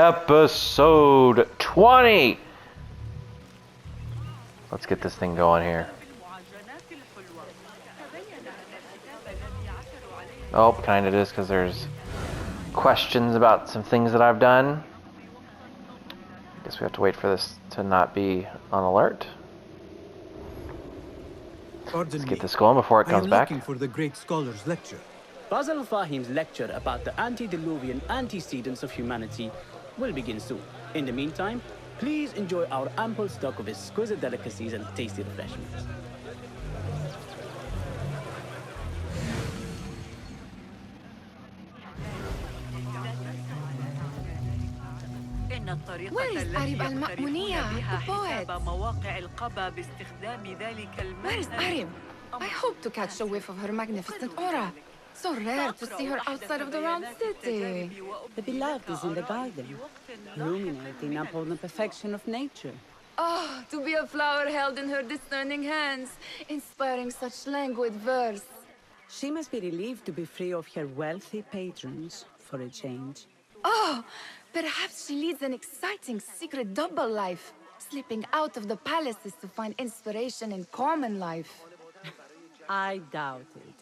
episode 20. Let's get this thing going here. Oh, kind of is because there's questions about some things that I've done. Guess we have to wait for this to not be on alert. Let's get this going before it comes back. I am looking for the great scholar's lecture. Basil Fahim's lecture about the antediluvian antecedents of humanity will begin soon. In the meantime, please enjoy our ample stock of exquisite delicacies and tasty refreshments. Where is Arib al-Ma'muniyah, the poet? Where is Arib? I hope to catch a whiff of her magnificent aura. So rare to see her outside of the round city. The beloved is in the garden, ruminating upon the perfection of nature. Oh, to be a flower held in her discerning hands, inspiring such languid verse. She must be relieved to be free of her wealthy patrons for a change. Oh, perhaps she leads an exciting secret double life, slipping out of the palaces to find inspiration in common life. I doubt it.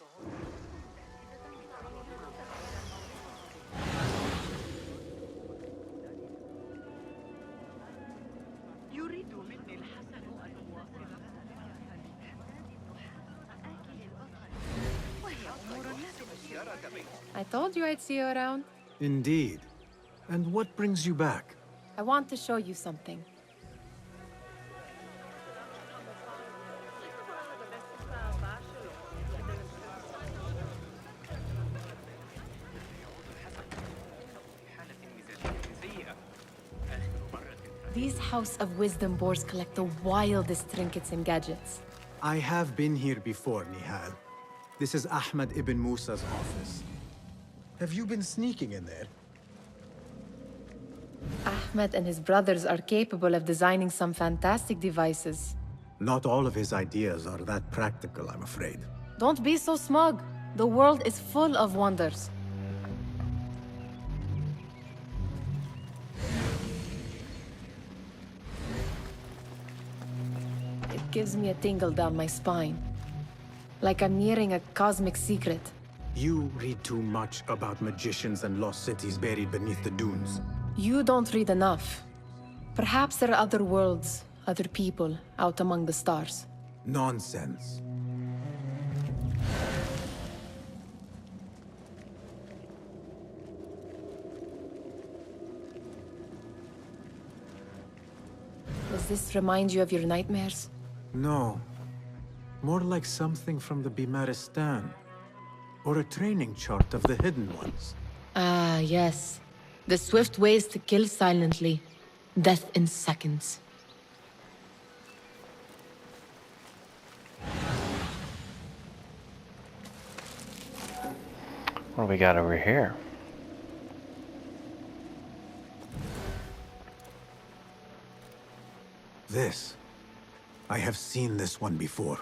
I told you I'd see you around. Indeed. And what brings you back? I want to show you something. These House of Wisdom boars collect the wildest trinkets and gadgets. I have been here before, Nihal. This is Ahmed ibn Musa's office. Have you been sneaking in there? Ahmed and his brothers are capable of designing some fantastic devices. Not all of his ideas are that practical, I'm afraid. Don't be so smug. The world is full of wonders. It gives me a tingle down my spine. Like I'm nearing a cosmic secret. You read too much about magicians and lost cities buried beneath the dunes. You don't read enough. Perhaps there are other worlds, other people, out among the stars. Nonsense. Does this remind you of your nightmares? No. More like something from the Bimaristan. Or a training chart of the Hidden Ones. Ah, yes. The swift ways to kill silently. Death in seconds. What do we got over here? This. I have seen this one before.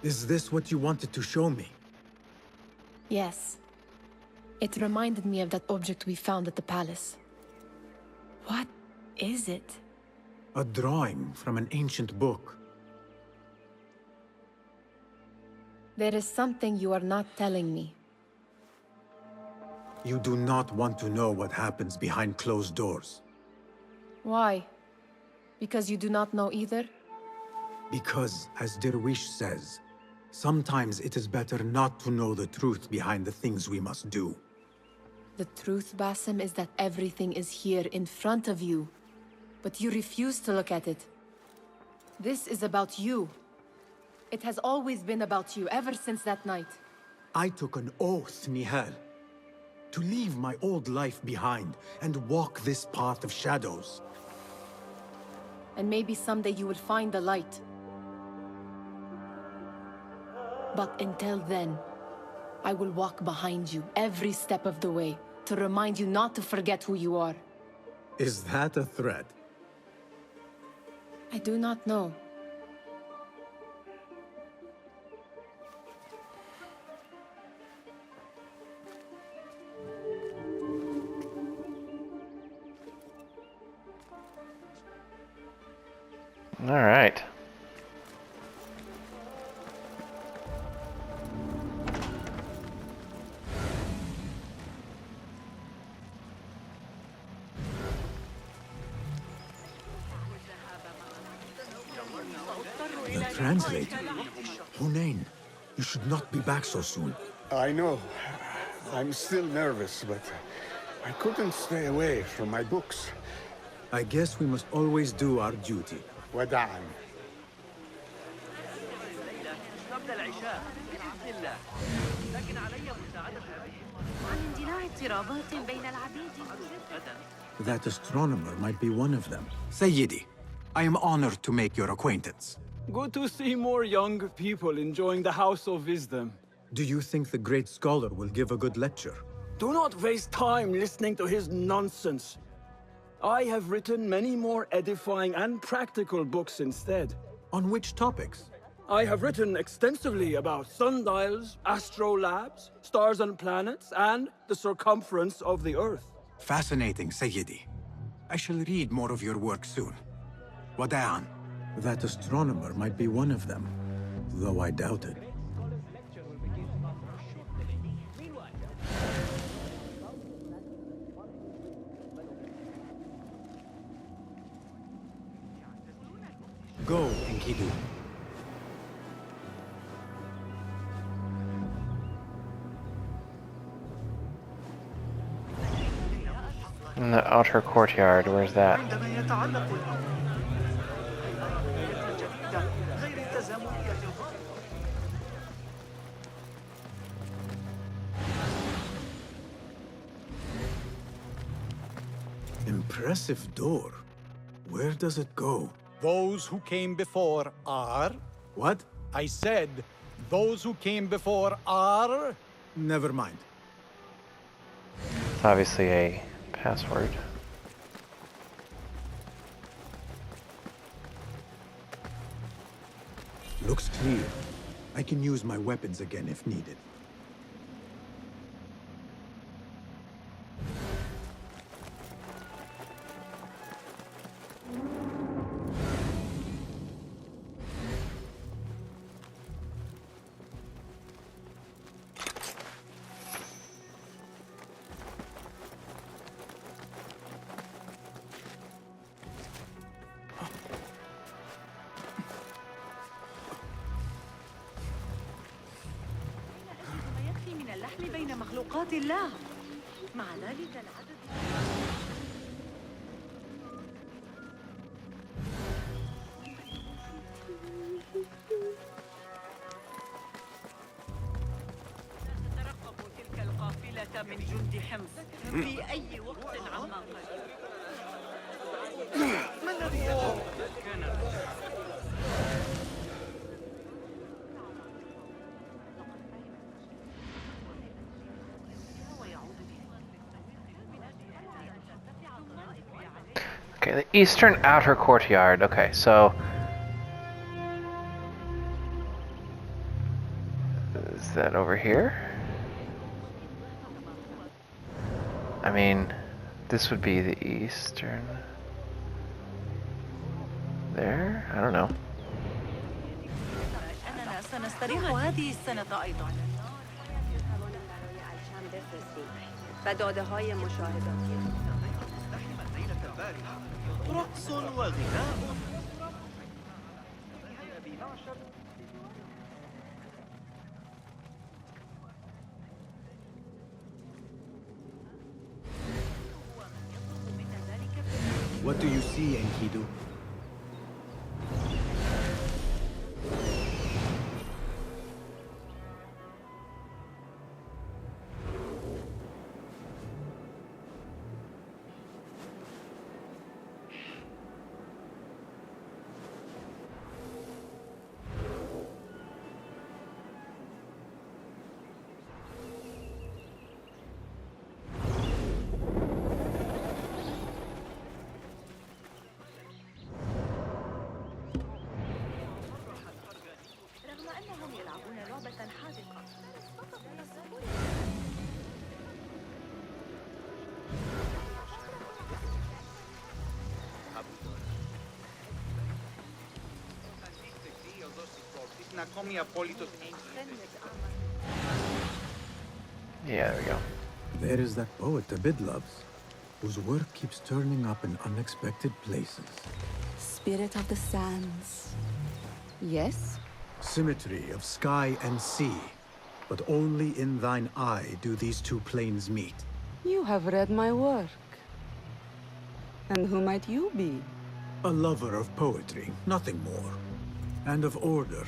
Is this what you wanted to show me? Yes. It reminded me of that object we found at the palace. What is it? A drawing from an ancient book. There is something you are not telling me. You do not want to know what happens behind closed doors. Why? Because you do not know either? Because, as Derwish says, sometimes it is better not to know the truth behind the things we must do. The truth, Basim, is that everything is here in front of you. But you refuse to look at it. This is about you. It has always been about you, ever since that night. I took an oath, Nihal, to leave my old life behind and walk this path of shadows. And maybe someday you will find the light. But until then, I will walk behind you every step of the way to remind you not to forget who you are. Is that a threat? I do not know. All right. The translator. Hunain, you should not be back so soon. I know. I'm still nervous, but I couldn't stay away from my books. I guess we must always do our duty. وداعا. That astronomer might be one of them. Sayyidi, I am honored to make your acquaintance. Good to see more young people enjoying the House of Wisdom. Do you think the great scholar will give a good lecture? Do not waste time listening to his nonsense. I have written many more edifying and practical books instead. On which topics? I have written extensively about sundials, astrolabes, stars and planets, and the circumference of the Earth. Fascinating, Sayyidi. I shall read more of your work soon. Wada'an. That astronomer might be one of them, though I doubt it. Go, Enkidu. In the outer courtyard, where's that? Impressive door. Where does it go? Those who came before are... What? I said, those who came before are... Never mind. It's obviously a password. Looks clear. I can use my weapons again if needed. بين مخلوقات الله مع ذلك العدد تترقب تلك القافلة من جند حمص في أي وقت عما قريب ما الذي كان Okay, the eastern outer courtyard. Okay, so is that over here? I mean, this would be the eastern. There? I don't know. أننا سنستريح هذه السنة أيضا. و داده‌های مشاهداتی رقص وغناء. What do you see, Enkidu? Yeah, there we go. There is that poet Abid loves, whose work keeps turning up in unexpected places. Spirit of the sands. Yes? Symmetry of sky and sea, but only in thine eye do these two planes meet. You have read my work. And who might you be? A lover of poetry, nothing more. And of order.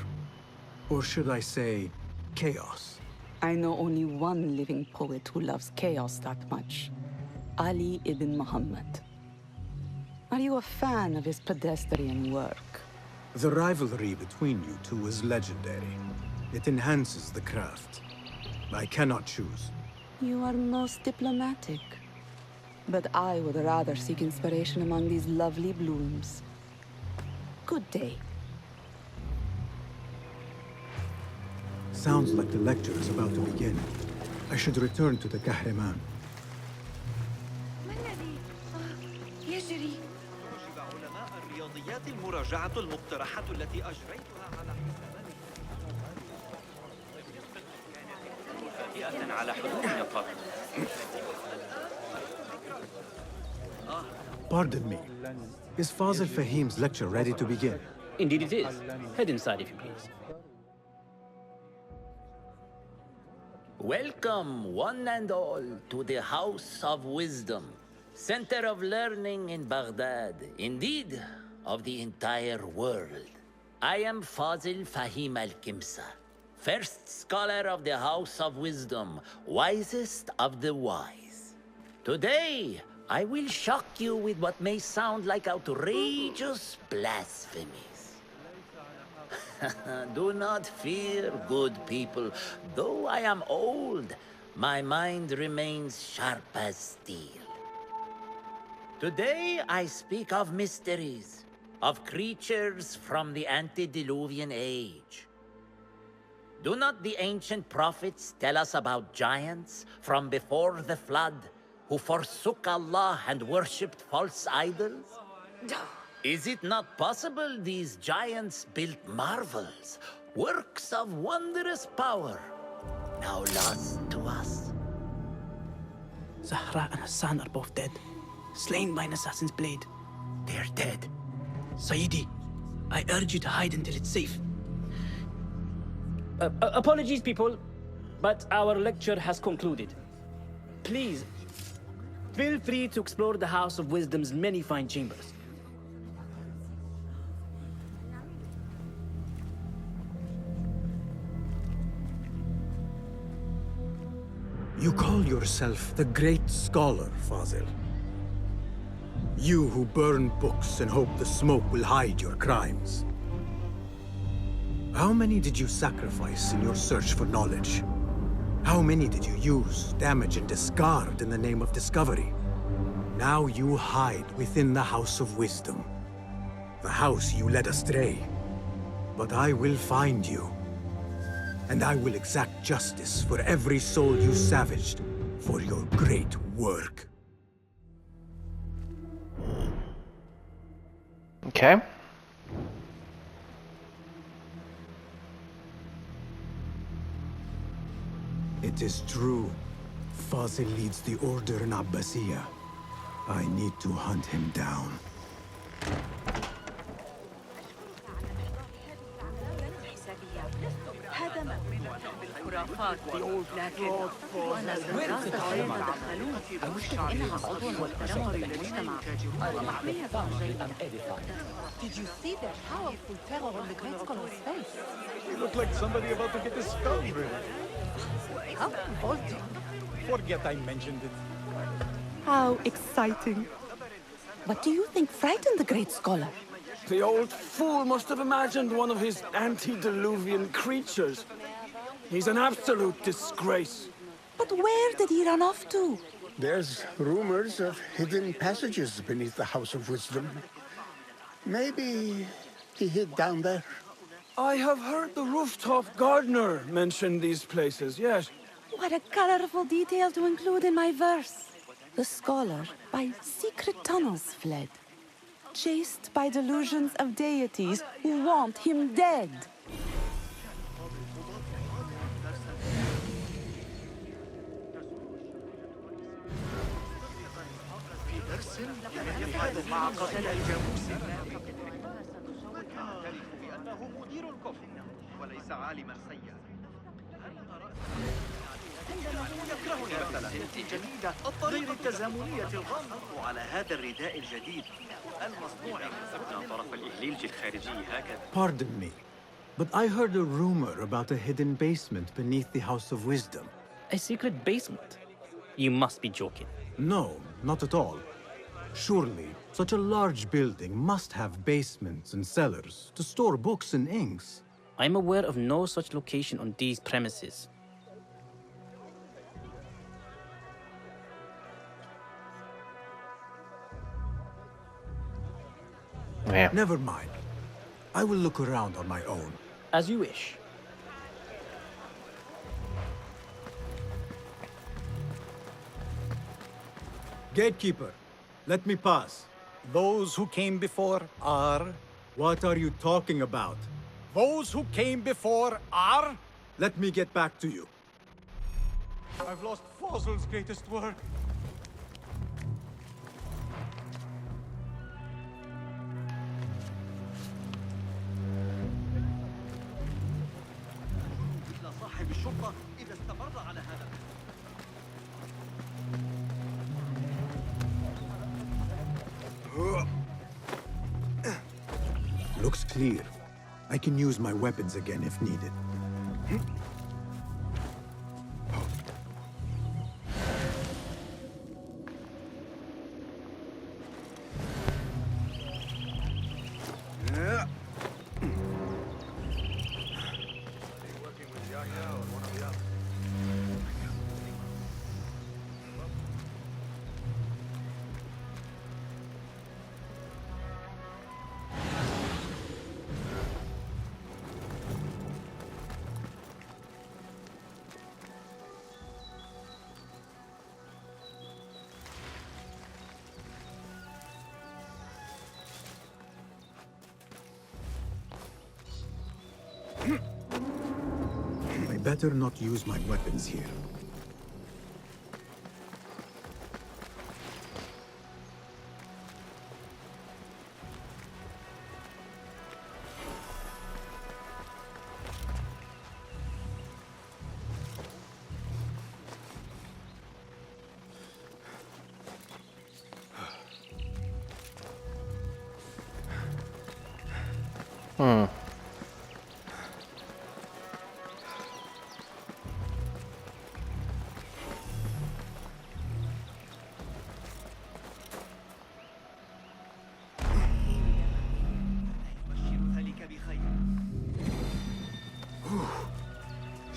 Or should I say, chaos. I know only one living poet who loves chaos that much. Ali ibn Muhammad. Are you a fan of his pedestrian work? The rivalry between you two is legendary. It enhances the craft. I cannot choose. You are most diplomatic. But I would rather seek inspiration among these lovely blooms. Good day. Sounds like the lecture is about to begin. I should return to the Kahraman. يجري. علماء الرياضيات المراجعة المقترحة التي أجريتها على حساب على حدود النقاط. Pardon me. Is Fazil Fahim's lecture ready to begin? Indeed it is. Head inside if you please. Welcome, one and all, to the House of Wisdom, center of learning in Baghdad, indeed, of the entire world. I am Fazil Fahim al-Kimsa, first scholar of the House of Wisdom, wisest of the wise. Today, I will shock you with what may sound like outrageous blasphemies. Do not fear, good people. Though I am old, my mind remains sharp as steel. Today I speak of mysteries, of creatures from the antediluvian age. Do not the ancient prophets tell us about giants from before the flood who forsook Allah and worshipped false idols? Is it not possible these giants built marvels, works of wondrous power, now lost to us? Zahra and Hassan are both dead, slain by an assassin's blade. They're dead. Sayyidi, I urge you to hide until it's safe. Apologies, people, but our lecture has concluded. Please, feel free to explore the House of Wisdom's many fine chambers. You call yourself the great scholar, Fazil. You who burn books and hope the smoke will hide your crimes. How many did you sacrifice in your search for knowledge? How many did you use, damage, and discard in the name of discovery? Now you hide within the House of Wisdom. The house you led astray. But I will find you. And I will exact justice for every soul you savaged for your great work. Okay. It is true. Fazil leads the order in Abbasiyya. I need to hunt him down. The old fraud وأنا دراسة غير دخلوه أعتقد إنها عضو محترم بالمجتمع. Did you see the powerful terror on the Great Scholar's face? He looked like somebody about to get his skull ripped. How revolting. Forget I mentioned it. How exciting. What do you think frightened the Great Scholar? The old fool must have imagined one of his antediluvian creatures. He's an absolute disgrace. But where did he run off to? There's rumors of hidden passages beneath the House of Wisdom. Maybe he hid down there. I have heard the rooftop gardener mention these places, yes. What a colorful detail to include in my verse. The scholar by secret tunnels fled, chased by delusions of deities who want him dead. مع قتل الجاموس أعترف بأنه مدير كفر وليس عالما سيئا. يكرهني مثلا جديدة غير التزامنية الغامضة على هذا الرداء الجديد المصنوع من طرف الإهليلج الخارجي هكذا. Pardon me, but I heard a rumor about a hidden basement beneath the House of Wisdom. A secret basement? You must be joking. No, not at all. Surely, such a large building must have basements and cellars to store books and inks. I'm aware of no such location on these premises. Yeah. Never mind. I will look around on my own. As you wish. Gatekeeper, let me pass. Those who came before are... What are you talking about? Those who came before are... Let me get back to you. I've lost Fossil's greatest work. مثل صاحب الشرطة إذا استمر على هذا. Looks clear. I can use my weapons again if needed. I better not use my weapons here.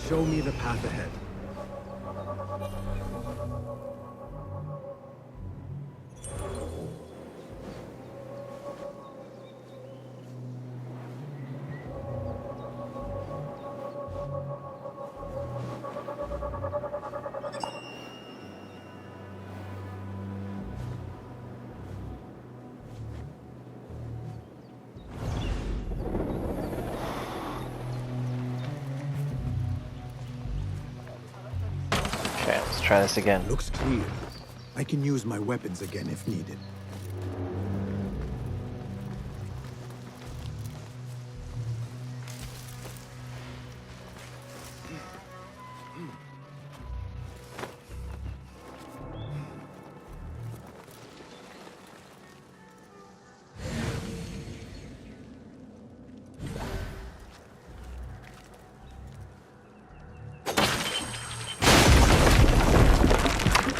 Show me the path ahead. Okay, let's try this again. Looks clear. I can use my weapons again if needed.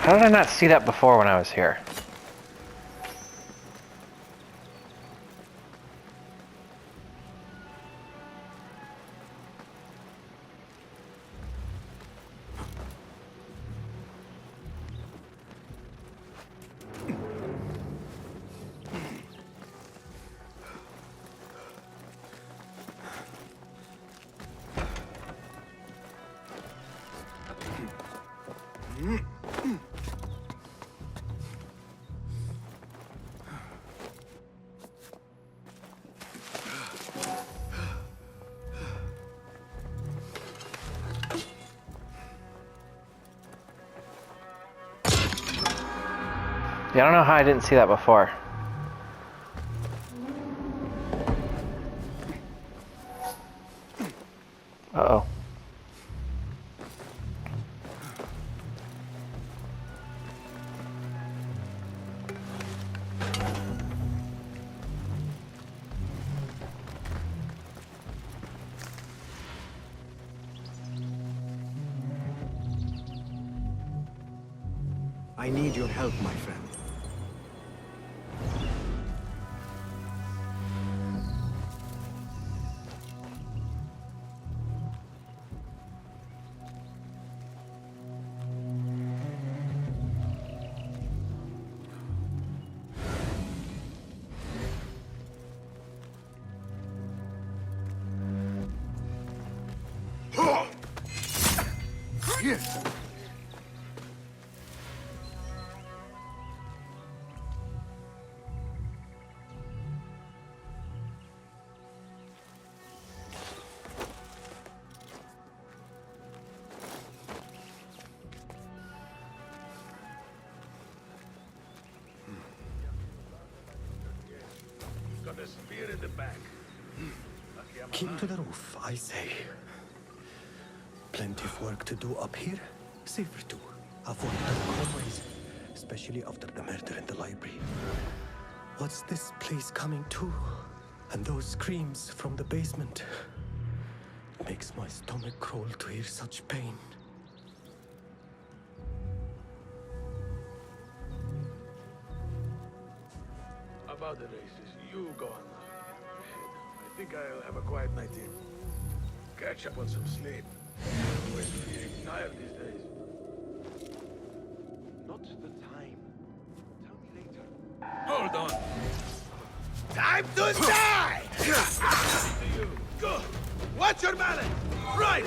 How did I not see that before when I was here? Yeah, I don't know how I didn't see that before. I need your help, my friend. Got a spear in the back. Keep to the roof, I say. Plenty of work to do up here. Safer too. Avoid dark hallways, especially after the murder in the library. What's this place coming to? And those screams from the basement. Makes my stomach crawl to hear such pain. About the races, you go on now. I think I'll have a quiet night in. Catch up on some sleep. Always feeling tired these days. Not the time. Tell me later. Hold on. Time to die! Go! Watch your balance! Right!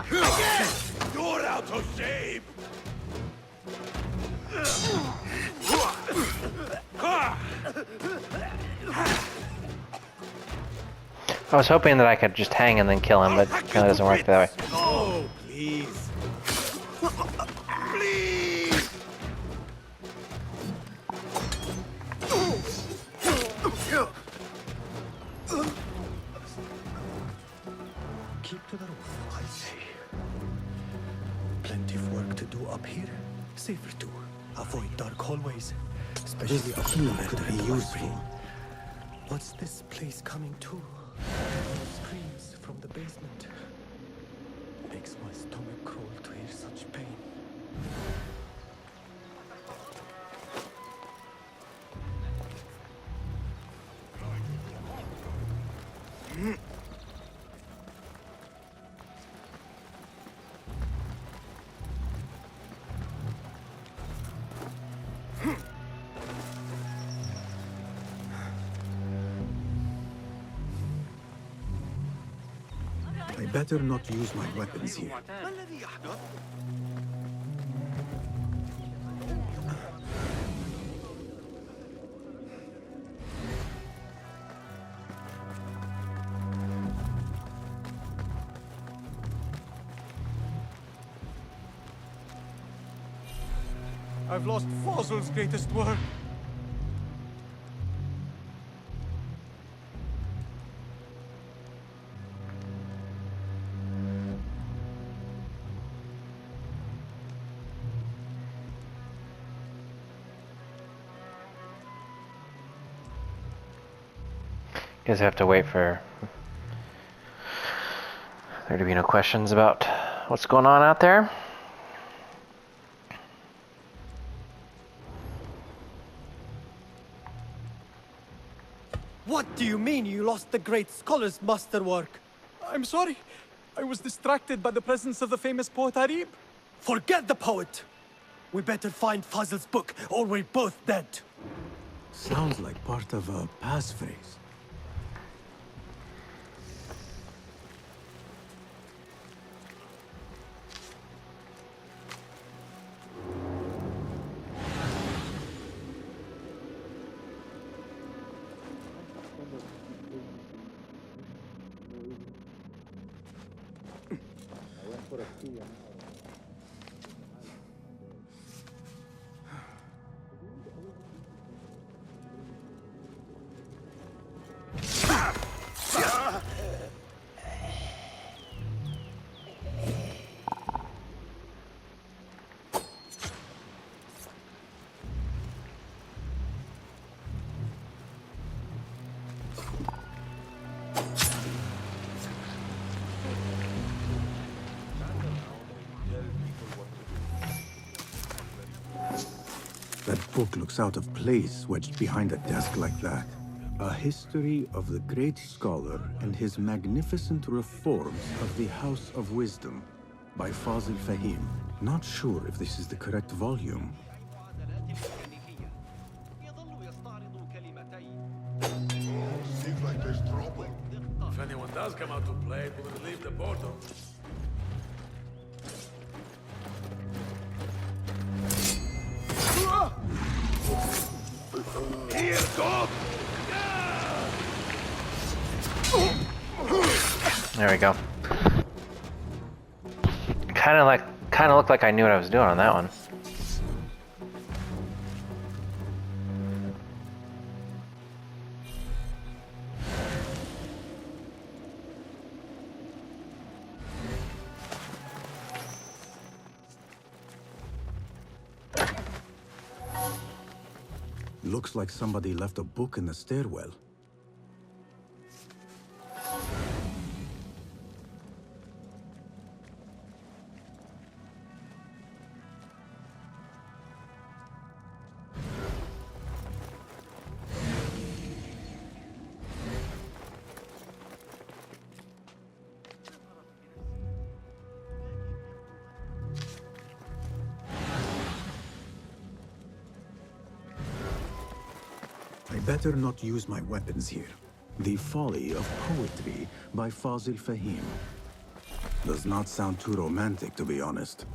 Again! You're out of shape! I was hoping that I could just hang and then kill him, but it kind of doesn't work that way. Oh, please. Please! Keep to the roof, I say. Plenty of work to do up here. Safer too. Avoid dark hallways, especially This after key the murder could in be the useful. library. What's this place coming to? Screams from the basement. Makes my stomach crawl to hear such pain. I better not use my weapons here. ما الذي يحدث؟ I've lost Fossil's greatest work. Guess I have to wait for there to be no questions about what's going on out there. What do you mean you lost the great scholar's masterwork? I'm sorry. I was distracted by the presence of the famous poet Arib. Forget the poet! We better find Fazl's book, or we're both dead. Sounds like part of a passphrase. That book looks out of place wedged behind a desk like that. A history of the great scholar and his magnificent reforms of the House of Wisdom by Fazil Fahim. Not sure if this is the correct volume. Seems like there's trouble. If anyone does come out to play, we'll relieve the boredom. Here, dog! There we go. Kind of looked like I knew what I was doing on that one. Looks like somebody left a book in the stairwell. I better not use my weapons here. The Folly of Poetry by Fazil Fahim. Does not sound too romantic, to be honest.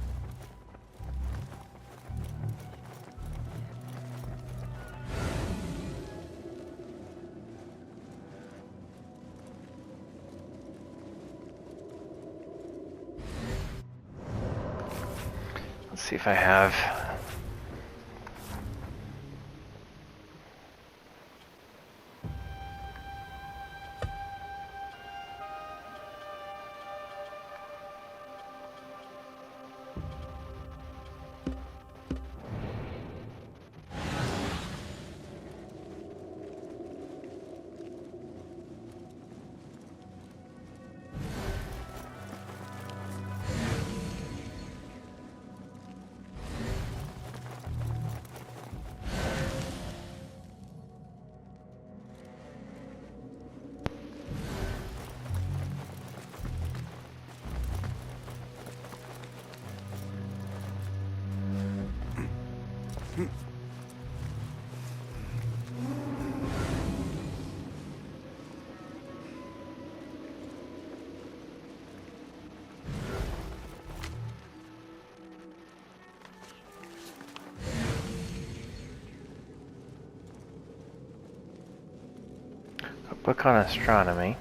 Let's see if I have... A book on astronomy.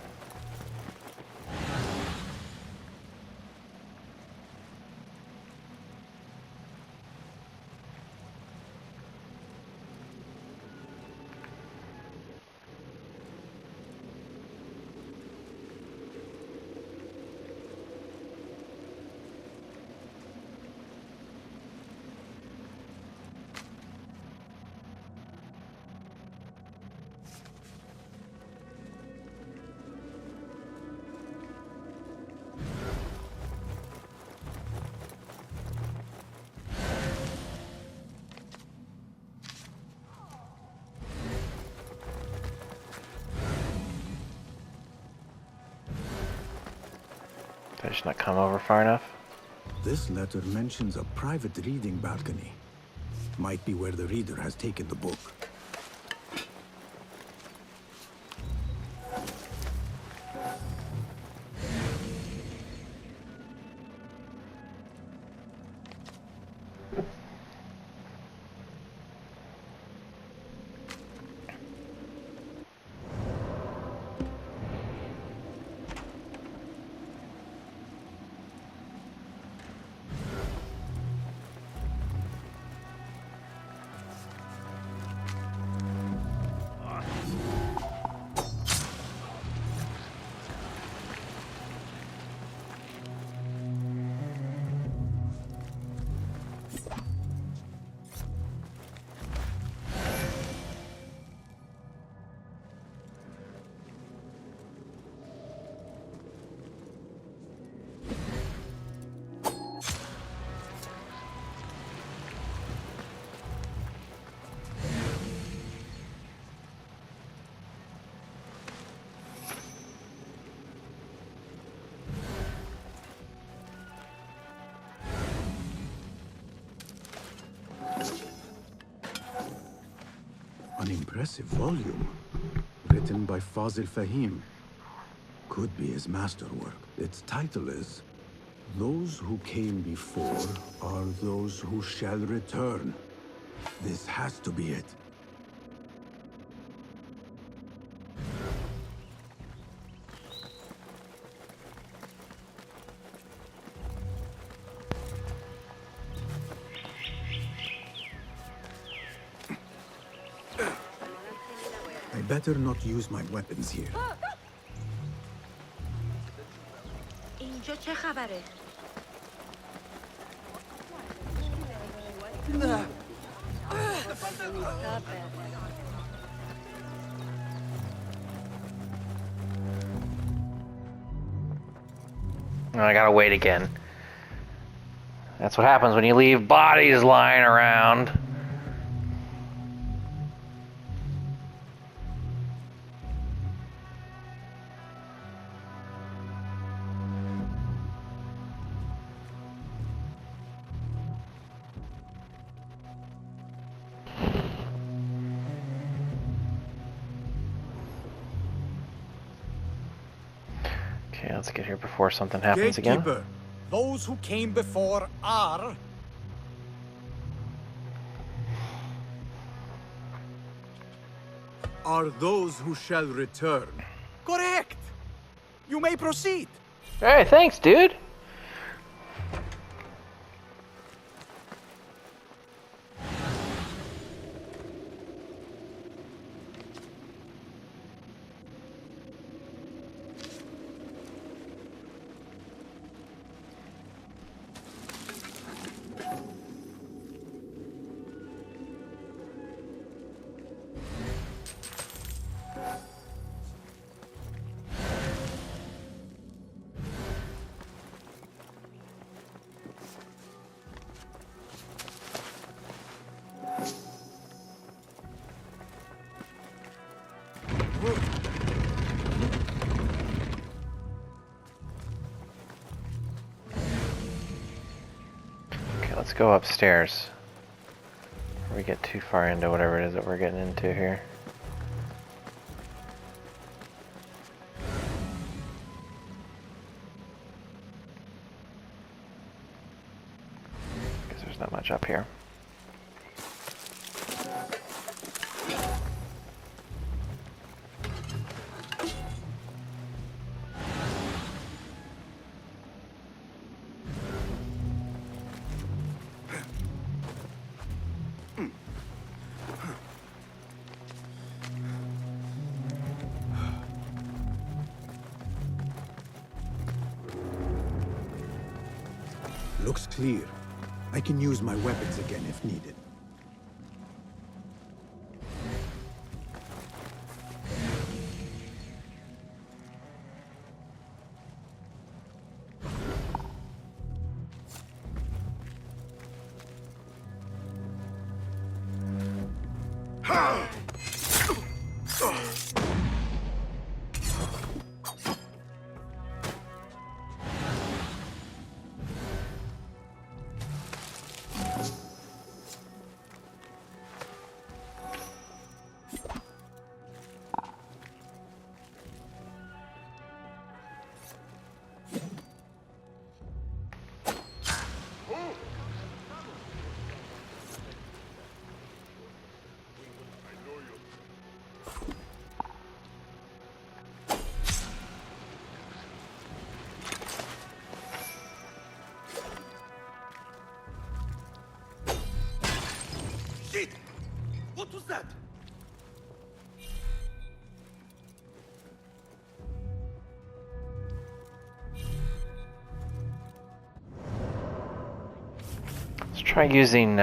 Did I just not come over far enough? This letter mentions a private reading balcony. Might be where the reader has taken the book. An impressive volume. Written by Fazil Fahim. Could be his masterwork. Its title is Those Who Came Before Are Those Who Shall Return. This has to be it. I better not use my weapons here. اینجا چه خبره؟ Oh, I gotta wait again. That's what happens when you leave bodies lying around. Okay, let's get here before something happens again. Gatekeeper, those who came before are... Are those who shall return. Correct! You may proceed. Hey, thanks, dude. Let's go upstairs before we get too far into whatever it is that we're getting into here. Because there's not much up here. Looks clear. I can use my weapons again if needed. Shit! What was that? Let's try using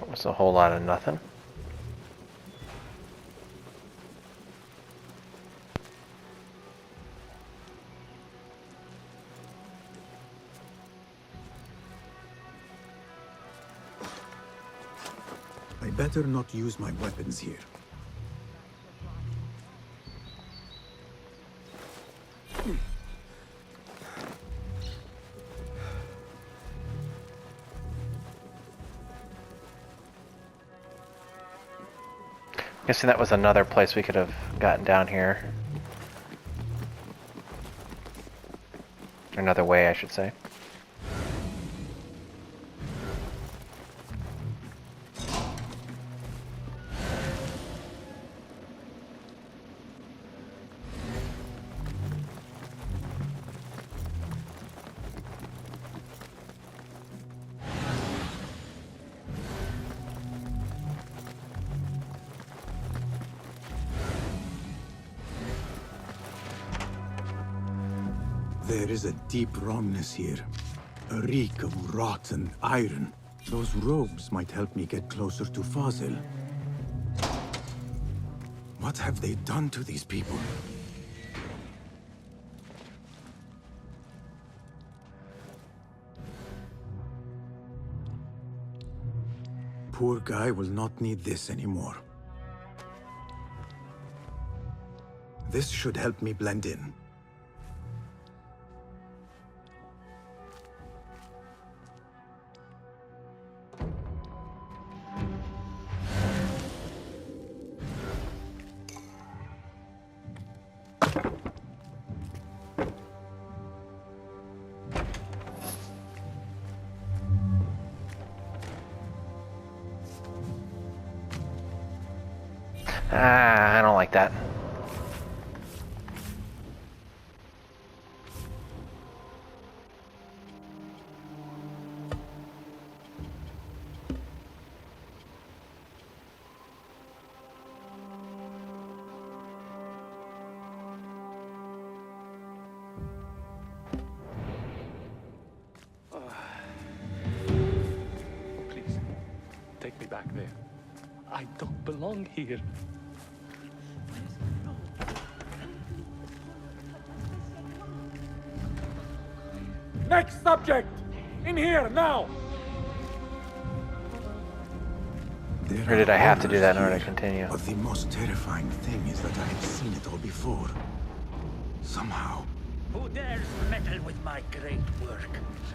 was a whole lot of nothing. I better not use my weapons here. Guessing that was another place we could have gotten down here. Another way, I should say. There is a deep wrongness here. A reek of rot and iron. Those robes might help me get closer to Fazil. What have they done to these people? Poor guy will not need this anymore. This should help me blend in. I don't like that. Please, take me back there. I don't belong here. Next subject! In here, now! Or did I have to do that in order to continue? But the most terrifying thing is that I have seen it all before. Somehow. Who dares meddle with my great work?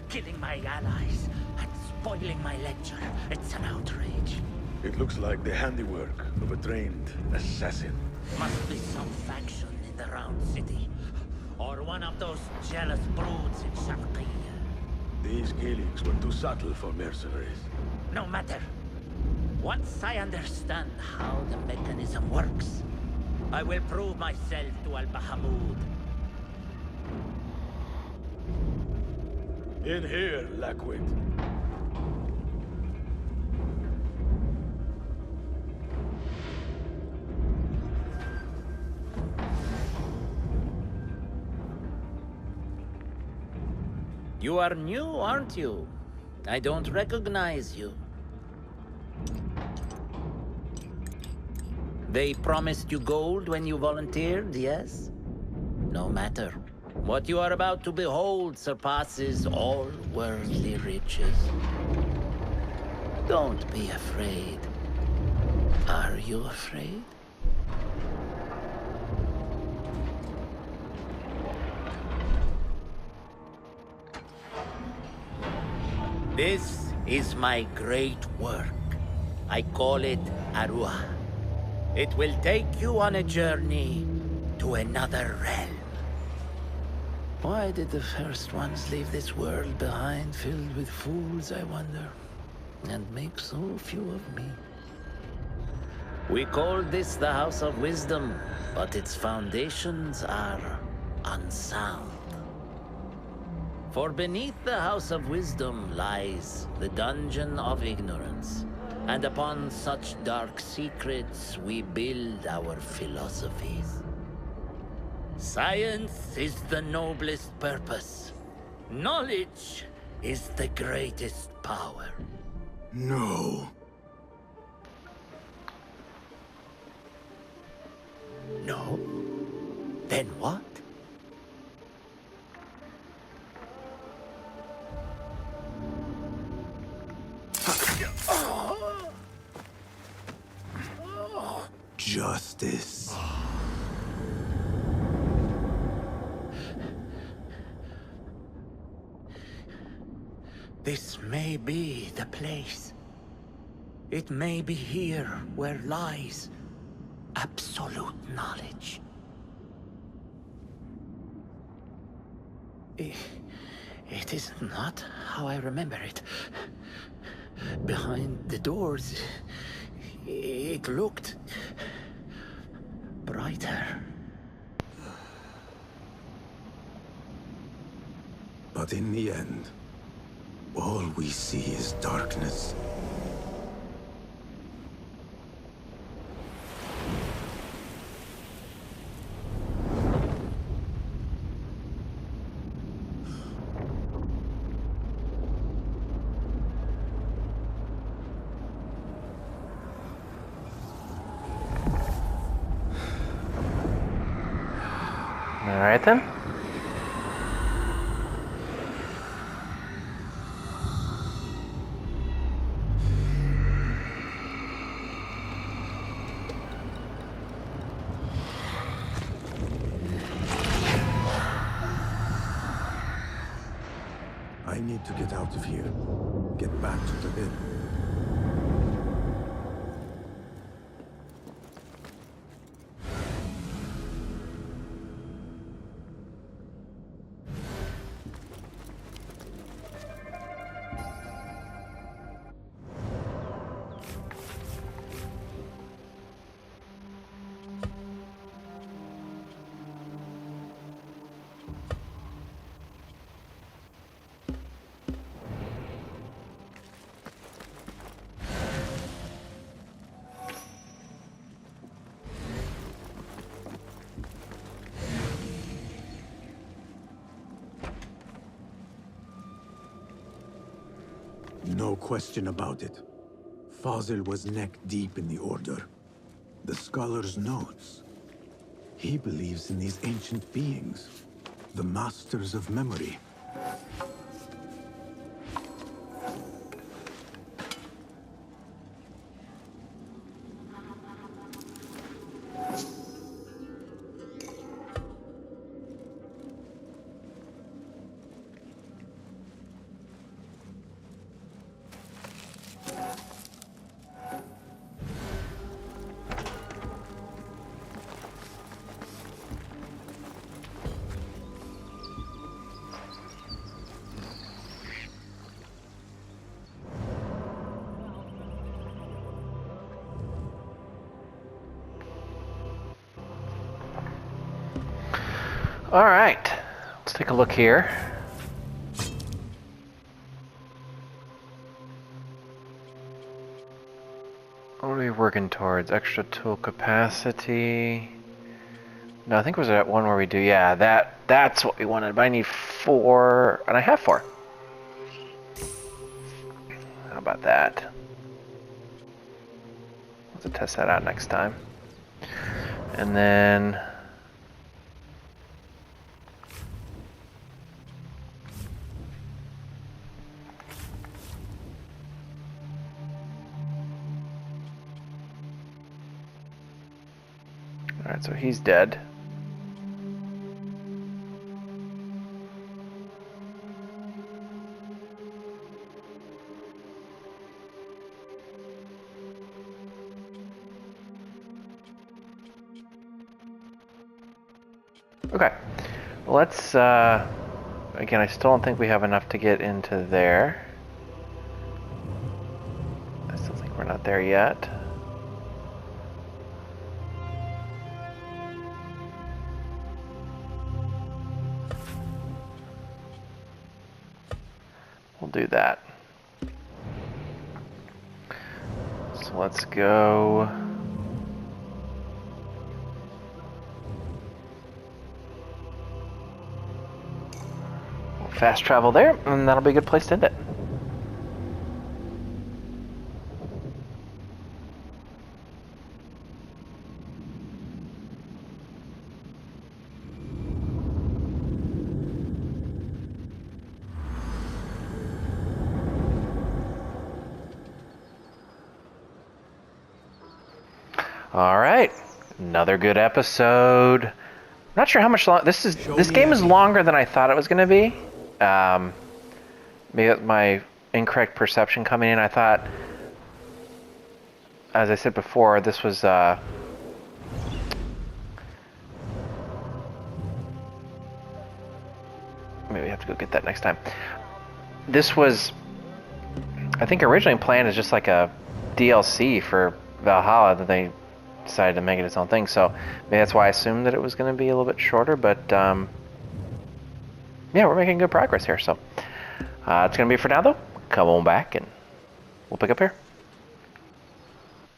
Killing my allies and spoiling my lecture. It's an outrage. It looks like the handiwork of a trained assassin. Must be some faction in the Round City. Or one of those jealous broods in Sharqiyya. These killings were too subtle for mercenaries. No matter. Once I understand how the mechanism works, I will prove myself to Al-Bahamud. In here, Lackwit. You are new, aren't you? I don't recognize you. They promised you gold when you volunteered, yes? No matter. What you are about to behold surpasses all worldly riches. Don't be afraid. Are you afraid? This is my great work. I call it Arwah. It will take you on a journey to another realm. Why did the first ones leave this world behind, filled with fools, I wonder, and make so few of me? We called this the House of Wisdom, but its foundations are unsound. For beneath the House of Wisdom lies the Dungeon of Ignorance, and upon such dark secrets we build our philosophies. Science is the noblest purpose. Knowledge is the greatest power. No. justice. This may be the place. It may be here where lies absolute knowledge. It is not how I remember it. Behind the doors, it looked brighter. But in the end, all we see is darkness. All right then. I need to get out of here. Get back to the inn. No question about it. Fazil was neck-deep in the Order. The scholar's notes. He believes in these ancient beings, the masters of memory. All right, let's take a look here. What are we working towards? Extra tool capacity. No, I think it was that one where we do. Yeah, that's what we wanted. But I need 4, and I have 4. How about that? Let's test that out next time. And then. Alright, so he's dead. Okay, well, let's, again, I still don't think we have enough to get into there. I still think we're not there yet. We'll do that. So let's go. We'll fast travel there, and that'll be a good place to end it. All right, another good episode. Not sure how much long this game is longer than I thought it was going to be. Maybe my incorrect perception coming in. I thought, as I said before, this was maybe I have to go get that next time. This was, I think, originally planned as just like a DLC for Valhalla that they decided to make it its own thing. So maybe that's why I assumed that it was going to be a little bit shorter. But yeah, we're making good progress here. So it's going to be for now, though. Come on back and we'll pick up here.